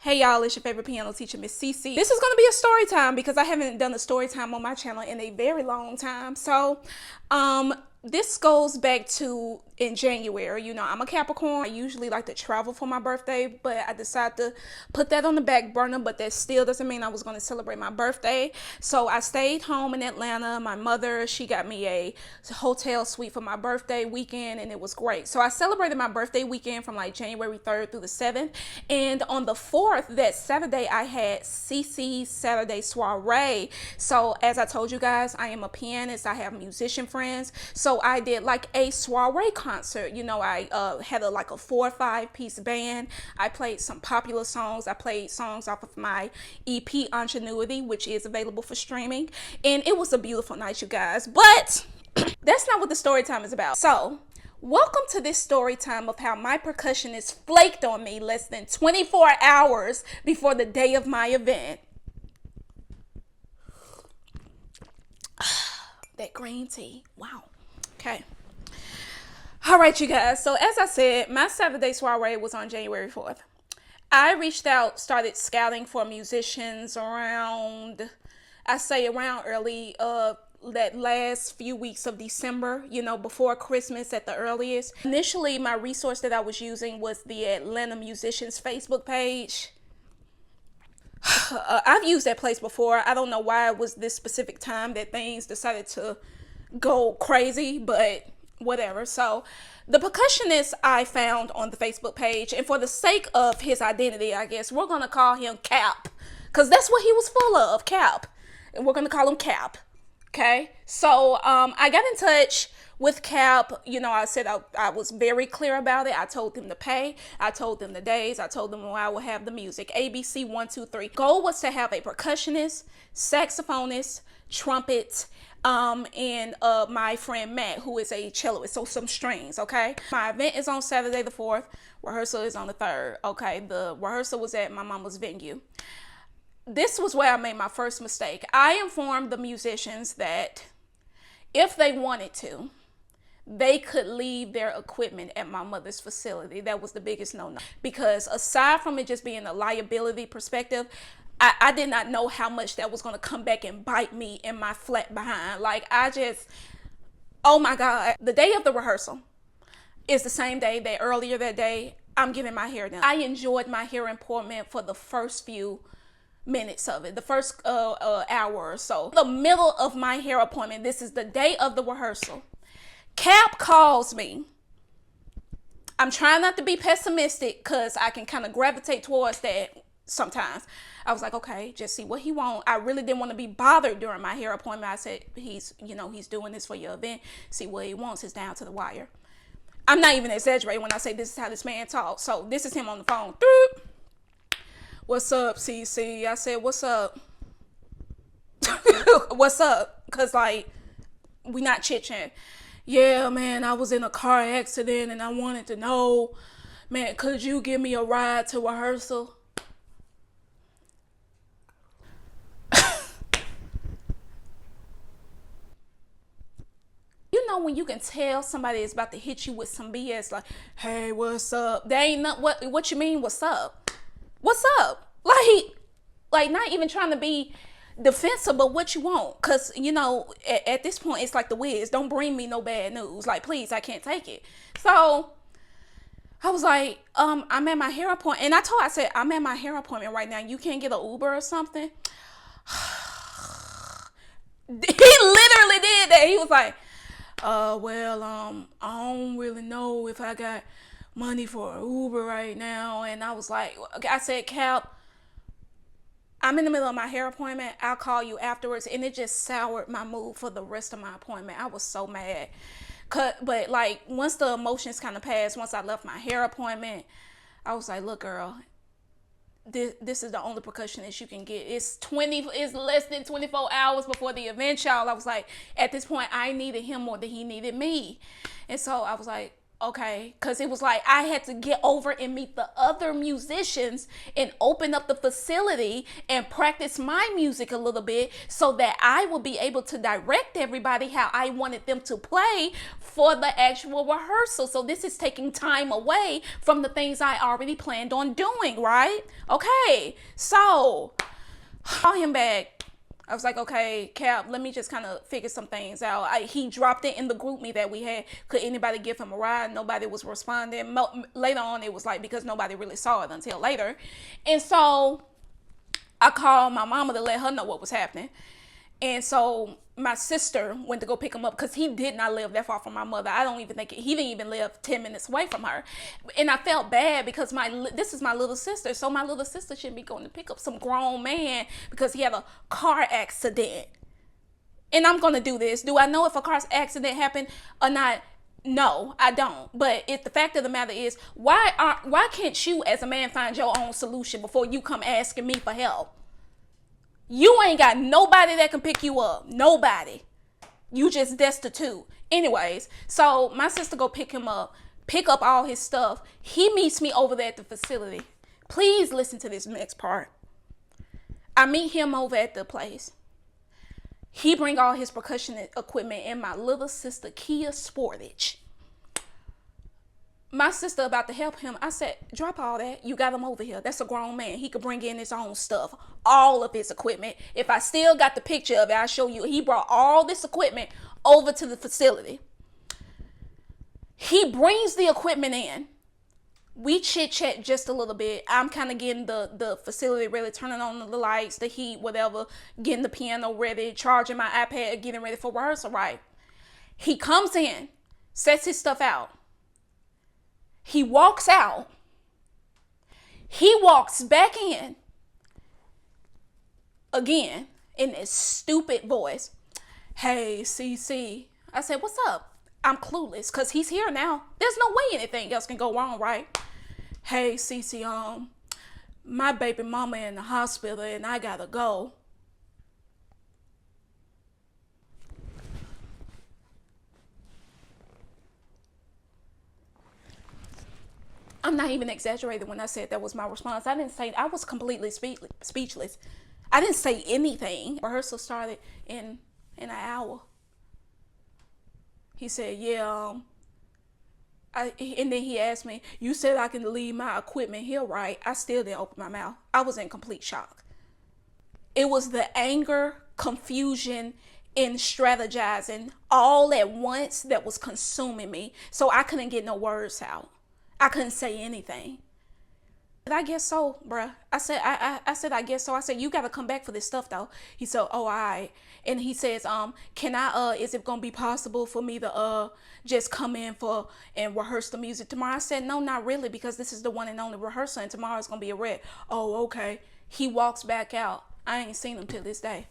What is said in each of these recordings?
Hey y'all, it's your favorite piano teacher, Miss Cece. This is going to be a story time because I haven't done a story time on my channel in a very long time. So, this goes back to in January. You know, I'm a Capricorn. I usually like to travel for my birthday, but I decided to put that on the back burner, but that still doesn't mean I was going to celebrate my birthday. So I stayed home in Atlanta. My mother, she got me a hotel suite for my birthday weekend, and it was great. So I celebrated my birthday weekend from like January 3rd through the 7th. And on the 4th, that Saturday, I had CC's Saturday soiree. So as I told you guys, I am a pianist. I have musician friends. So I did like a soiree concert. You know, I had like a 4 or 5 piece band. I played some popular songs. I played songs off of my EP Ingenuity, which is available for streaming. And it was a beautiful night, you guys. But that's not what the story time is about. So welcome to this story time of how my percussionist flaked on me less than 24 hours before the day of my event. That green tea. Wow. Okay. All right, you guys. So as I said, my Saturday soiree was on January 4th. I reached out, started scouting for musicians around, I say around early, that last few weeks of December, you know, before Christmas at the earliest. Initially, my resource that I was using was the Atlanta Musicians Facebook page. I've used that place before. I don't know why it was this specific time that things decided to go crazy, but whatever. So the percussionist I found on the Facebook page, and for the sake of his identity, I guess we're going to call him Cap, because that's what he was full of, Cap. And we're going to call him Cap. Okay, so I got in touch with Cap. You know, I said I was very clear about it. I told them to pay. I told them the days. I told them when I would have the music. ABC 1, 2, 3. Goal was to have a percussionist, saxophonist, trumpet, and my friend Matt, who is a celloist, so some strings. Okay, my event is on Saturday the 4th. Rehearsal is on the 3rd. Okay, the rehearsal was at my mama's venue. This was where I made my first mistake. I informed the musicians that if they wanted to, they could leave their equipment at my mother's facility. That was the biggest no-no. Because aside from it just being a liability perspective, I did not know how much that was going to come back and bite me in my flat behind. Like, oh my God. The day of the rehearsal is the same day that earlier that day, I'm getting my hair done. I enjoyed my hair appointment for the first few minutes of it, the first hour or so. The middle of my hair appointment, this is the day of the rehearsal. Cap calls me. I'm trying not to be pessimistic because I can kind of gravitate towards that sometimes. I was like, okay, just see what he wants. I really didn't want to be bothered during my hair appointment. I said, he's doing this for your event. See what he wants is down to the wire. I'm not even exaggerating when I say this is how this man talks. So this is him on the phone. What's up, CC? I said, what's up? What's up? Because, like, we not chit-chatting. Yeah, man, I was in a car accident and I wanted to know, man, could you give me a ride to rehearsal? You know when you can tell somebody is about to hit you with some BS, like, hey, what's up? They ain't not, what you mean, what's up? What's up? Like not even trying to be defensive, but what you want. Because, you know, at this point, it's like the Wiz. Don't bring me no bad news. Like, please, I can't take it. So I was like, I'm at my hair appointment. And I said, I'm at my hair appointment right now. You can't get an Uber or something? He literally did that. He was like, well, I don't really know if I got money for an Uber right now. And I was like, I said, Cap, I'm in the middle of my hair appointment. I'll call you afterwards. And it just soured my mood for the rest of my appointment. I was so mad. But like once the emotions kind of passed, once I left my hair appointment, I was like, look, girl, this is the only percussionist you can get. It's less than 24 hours before the event, y'all. I was like, at this point, I needed him more than he needed me. And so I was like, Okay, because it was like I had to get over and meet the other musicians and open up the facility and practice my music a little bit so that I will be able to direct everybody how I wanted them to play for the actual rehearsal. So this is taking time away from the things I already planned on doing, right? Okay, so call him back. I was like, okay, Cap, let me just kind of figure some things out. He dropped it in the group me that we had. Could anybody give him a ride? Nobody was responding. Later on, it was like because nobody really saw it until later. And so I called my mama to let her know what was happening. And so my sister went to go pick him up because he did not live that far from my mother. I don't even think he didn't even live 10 minutes away from her. And I felt bad because this is my little sister. So my little sister shouldn't be going to pick up some grown man because he had a car accident. And I'm going to do this. Do I know if a car accident happened or not? No, I don't. But the fact of the matter is, why can't you as a man find your own solution before you come asking me for help? You ain't got nobody that can pick you up. Nobody. You just destitute. Anyways, so my sister go pick him up, pick up all his stuff. He meets me over there at the facility. Please listen to this next part. I meet him over at the place. He bring all his percussion equipment and my little sister Kia Sportage. My sister about to help him. I said, drop all that. You got him over here. That's a grown man. He could bring in his own stuff. All of his equipment. If I still got the picture of it, I'll show you. He brought all this equipment over to the facility. He brings the equipment in. We chit chat just a little bit. I'm kind of getting the facility ready, turning on the lights, the heat, whatever, getting the piano ready, charging my iPad, getting ready for rehearsal, right? He comes in, sets his stuff out. He walks out. He walks back in again in this stupid voice. Hey, CC. I said, what's up? I'm clueless because he's here now. There's no way anything else can go wrong, right? Hey, CC, my baby mama in the hospital and I gotta go. I'm not even exaggerating when I said that was my response. I was completely speechless. I didn't say anything. Rehearsal started in an hour. He said, yeah, and then he asked me, you said I can leave my equipment here, right? I still didn't open my mouth. I was in complete shock. It was the anger, confusion, and strategizing all at once that was consuming me. So I couldn't get no words out. I couldn't say anything. I guess so, bruh. I said, I guess so. I said, you got to come back for this stuff, though. He said, oh, all right. And he says, can I, is it going to be possible for me to just come in and rehearse the music tomorrow? I said, no, not really, because this is the one and only rehearsal, and tomorrow is going to be a red. Oh, okay. He walks back out. I ain't seen him till this day.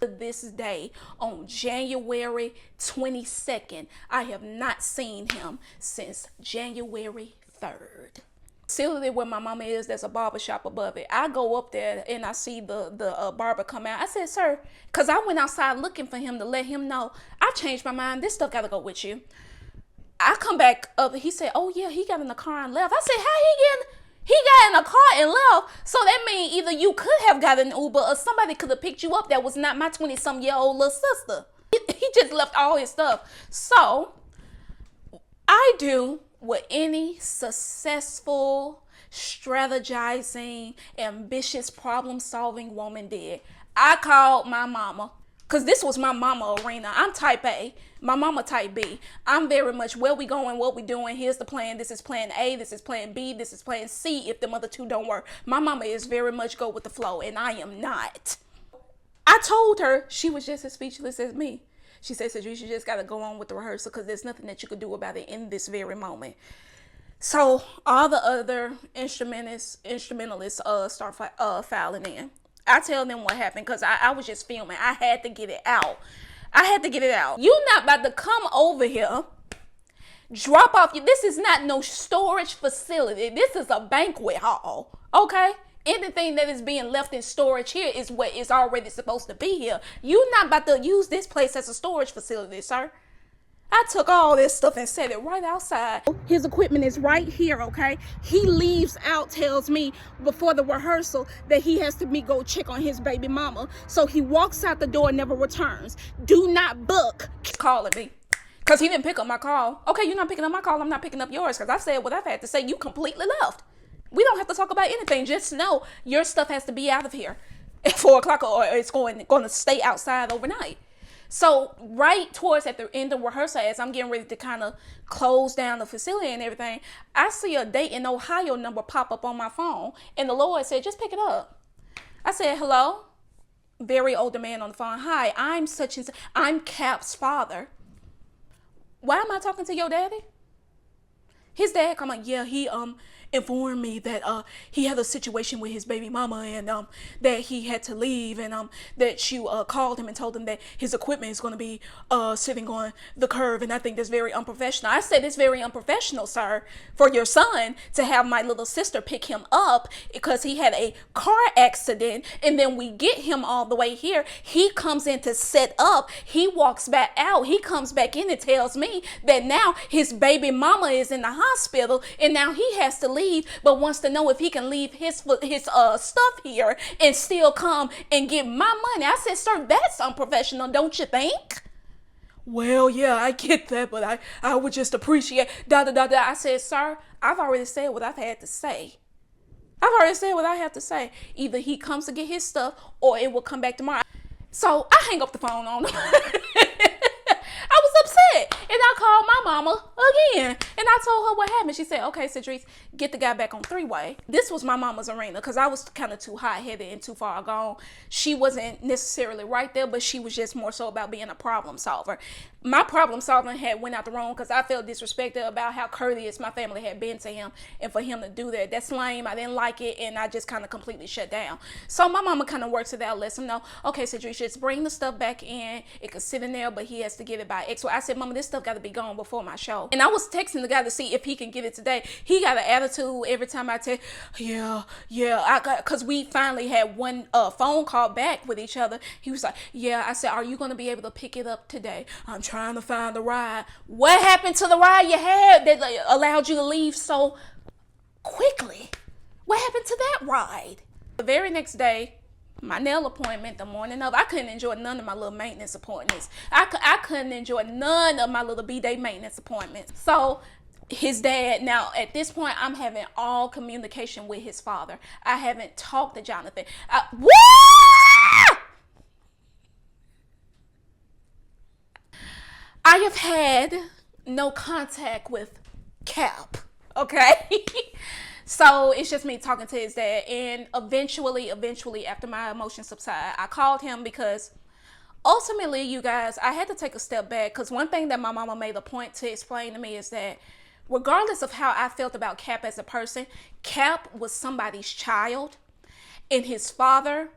This day on January 22nd, I have not seen him since January 3rd. Facility where my mama is, there's a barber shop above it. I go up there and I see the barber come out. I said, sir, because I went outside looking for him to let him know I changed my mind. This stuff got to go with you. I come back up. He said, oh yeah, he got in the car and left. I said, how he got in a car and left? So that means either you could have gotten an Uber or somebody could have picked you up that was not my 20-some-year-old little sister. He just left all his stuff. So I do what any successful, strategizing, ambitious, problem-solving woman did. I called my mama. Because this was my mama arena. I'm type A. My mama type B. I'm very much where we going, what we doing. Here's the plan. This is plan A. This is plan B. This is plan C if the other two don't work. My mama is very much go with the flow, and I am not. I told her she was just as speechless as me. She said, you just got to go on with the rehearsal because there's nothing that you could do about it in this very moment. So all the other instrumentalists start filing in. I tell them what happened because I was just filming. I had to get it out. You not about to come over here, drop off. This is not no storage facility. This is a banquet hall, okay? Anything that is being left in storage here is what is already supposed to be here. You not about to use this place as a storage facility, sir. I took all this stuff and set it right outside. His equipment is right here, okay? He leaves out, tells me before the rehearsal that he has to go check on his baby mama. So he walks out the door and never returns. Do not book. Calling me. Because he didn't pick up my call. Okay, you're not picking up my call. I'm not picking up yours. Because I said what I've had to say. You completely left. We don't have to talk about anything. Just know your stuff has to be out of here at 4 o'clock or it's going to stay outside overnight. So right towards at the end of rehearsal, as I'm getting ready to kind of close down the facility and everything, I see a Dayton, Ohio number pop up on my phone. And the Lord said, just pick it up. I said, hello? Very older man on the phone. Hi, I'm such and such. I'm Cap's father. Why am I talking to your daddy? His dad come like, yeah, he informed me that he had a situation with his baby mama and that he had to leave and that you called him and told him that his equipment is going to be sitting on the curb, and I think that's very unprofessional. I said it's very unprofessional, sir, for your son to have my little sister pick him up because he had a car accident, and then we get him all the way here. He comes in to set up. He walks back out. He comes back in and tells me that now his baby mama is in the hospital and now he has to leave, but wants to know if he can leave his stuff here and still come and get my money. I said, sir, that's unprofessional, don't you think? Well, yeah, I get that, but I would just appreciate I said, sir, I've already said what I've had to say. I've already said what I have to say. Either he comes to get his stuff or it will come back tomorrow. So I hang up the phone on him. I was upset and I called my mama again and I told her what happened. She said, okay, Cedrice, get the guy back on three-way. This was my mama's arena because I was kind of too hot-headed and too far gone. She wasn't necessarily right there, but she was just more so about being a problem solver. My problem solving had went out the wrong because I felt disrespected about how courteous my family had been to him, and for him to do that, that's lame. I didn't like it, and I just kind of completely shut down. So my mama kind of works it out, lets him know, okay, Cedric, just bring the stuff back in. It could sit in there, but he has to get it by X. So I said, Mama, this stuff got to be gone before my show. And I was texting the guy to see if he can get it today. He got an attitude every time I text, because we finally had one phone call back with each other. He was like, yeah. I said, are you going to be able to pick it up today? I'm trying to find the ride. What happened to the ride you had that allowed you to leave so quickly? What happened to that ride? The very next day, my nail appointment, the morning of, I couldn't enjoy none of my little maintenance appointments. I couldn't enjoy none of my little B-Day maintenance appointments. So his dad, now at this point, I'm having all communication with his father. I haven't talked to Jonathan. I have had no contact with Cap, okay? So it's just me talking to his dad, and eventually, after my emotions subside, I called him because ultimately, you guys, I had to take a step back because one thing that my mama made a point to explain to me is that regardless of how I felt about Cap as a person, Cap was somebody's child, and his father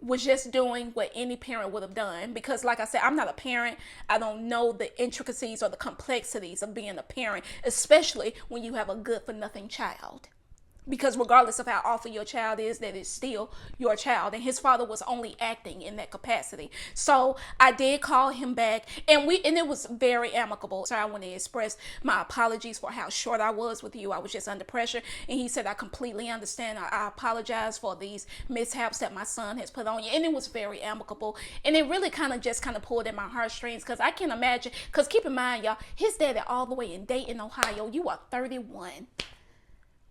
was just doing what any parent would have done. Because like I said, I'm not a parent. I don't know the intricacies or the complexities of being a parent, especially when you have a good for nothing child. Because regardless of how awful your child is, that is still your child. And his father was only acting in that capacity. So I did call him back, and it was very amicable. So I want to express my apologies for how short I was with you. I was just under pressure. And he said, I completely understand. I apologize for these mishaps that my son has put on you. And it was very amicable. And it really kind of pulled at my heartstrings, because I can imagine, because keep in mind, y'all, his daddy all the way in Dayton, Ohio. You are 31.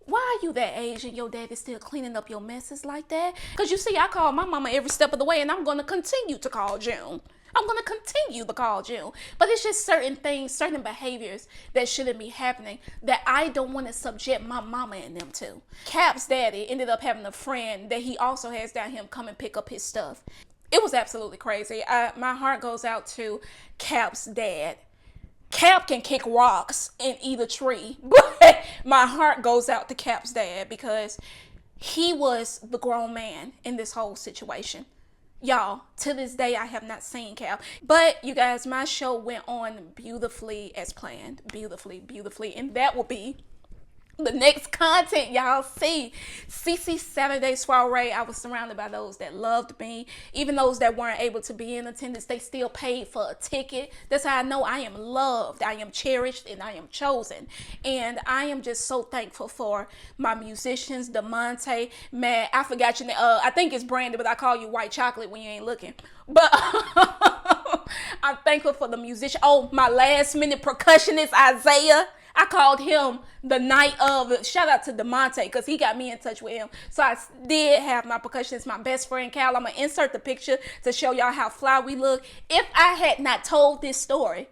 Why are you that age and your daddy still cleaning up your messes like that? Because you see, I call my mama every step of the way, and I'm going to continue to call June. I'm going to continue to call June. But it's just certain things, certain behaviors that shouldn't be happening that I don't want to subject my mama and them to. Cap's daddy ended up having a friend that he also has down here come and pick up his stuff. It was absolutely crazy. My heart goes out to Cap's dad. Cap can kick rocks in either tree, but my heart goes out to Cap's dad because he was the grown man in this whole situation. Y'all, to this day, I have not seen Cap. But you guys, my show went on beautifully as planned. Beautifully. And that will be The next content y'all see, CC Saturday Soiree. I was surrounded by those that loved me, even those that weren't able to be in attendance. They still paid for a ticket. That's how I know I am loved, I am cherished, and I am chosen. And I am just so thankful for my musicians. Demonte, man, I forgot your name. I think it's Brandon, but I call you White Chocolate when you ain't looking. But I'm thankful for the musician. Oh, my last minute percussionist Isaiah. I called him the night of. Shout out to Demonte because he got me in touch with him. So I did have my percussionist, my best friend Cal. I'm gonna insert the picture to show y'all how fly we look. If I had not told this story,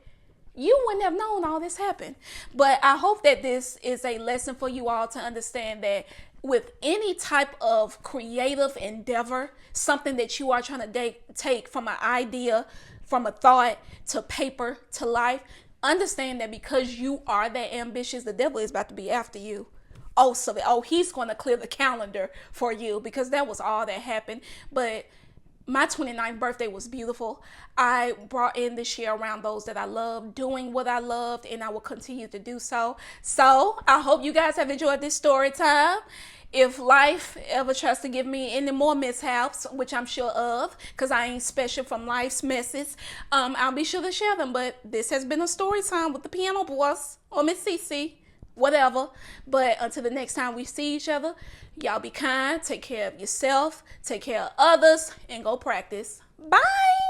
you wouldn't have known all this happened. But I hope that this is a lesson for you all to understand that with any type of creative endeavor, something that you are trying to take from an idea, from a thought to paper to life, understand that because you are that ambitious, the devil is about to be after you. He's going to clear the calendar for you because that was all that happened. But my 29th birthday was beautiful. I brought in this year around those that I love, doing what I loved, and I will continue to do so. So I hope you guys have enjoyed this story time. If life ever tries to give me any more mishaps, which I'm sure of, because I ain't special from life's messes, I'll be sure to share them. But this has been a story time with the Piano Boss or Miss Cece, whatever. But until the next time we see each other, y'all be kind, take care of yourself, take care of others, and go practice. Bye.